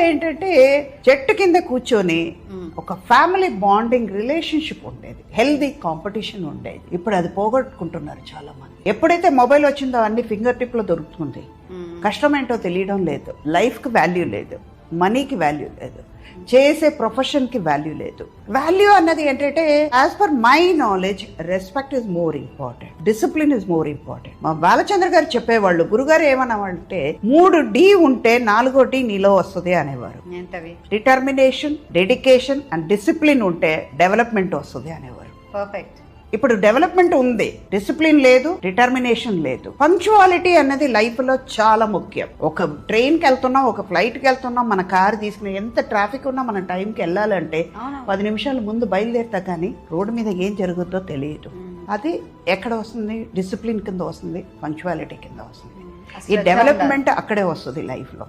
ఏంటంటే చెట్టు కింద కూర్చొని ఒక ఫ్యామిలీ బాండింగ్ రిలేషన్షిప్ ఉండేది, హెల్దీ కాంపిటీషన్ ఉండేది. ఇప్పుడు అది పోగొట్టుకుంటున్నారు చాలా మంది. ఎప్పుడైతే మొబైల్ వచ్చిందో అన్ని ఫింగర్ టిప్ లో దొరుకుతుంది. కష్టం ఏంటో తెలియడం లేదు, లైఫ్ కి వాల్యూ లేదు, మనీకి వాల్యూ లేదు, చేసే ప్రొఫెషన్ కి వాల్యూ లేదు. వాల్యూ అన్నది ఏంటంటే as per my knowledge respect is more important, discipline is more important. మా బాలచంద్ర గారు చెప్పేవాళ్ళు, గురుగారు ఏమన్నామంటే 3D ఉంటే 4వ D నీలో వస్తుంది అనేవారు. డిటర్మినేషన్, డెడికేషన్ అండ్ డిసిప్లిన్ ఉంటే డెవలప్మెంట్ వస్తుంది అనేవారు. పర్ఫెక్ట్. ఇప్పుడు డెవలప్మెంట్ ఉంది, డిసిప్లిన్ లేదు, డిటర్మినేషన్ లేదు. పంక్చువాలిటీ అన్నది లైఫ్ లో చాలా ముఖ్యం. ఒక ట్రైన్కి వెళ్తున్నాం, ఒక ఫ్లైట్కి వెళ్తున్నాం, మన కారు తీసుకుని ఎంత ట్రాఫిక్ ఉన్నా మన టైంకి వెళ్ళాలంటే 10 నిమిషాల ముందు బయలుదేరుతా కానీ రోడ్డు మీద ఏం జరుగుతుందో తెలియదు. అది ఎక్కడ వస్తుంది? డిసిప్లిన్ కింద వస్తుంది, పంక్చువాలిటీ కింద వస్తుంది. ఈ డెవలప్మెంట్ అక్కడే వస్తుంది లైఫ్ లో.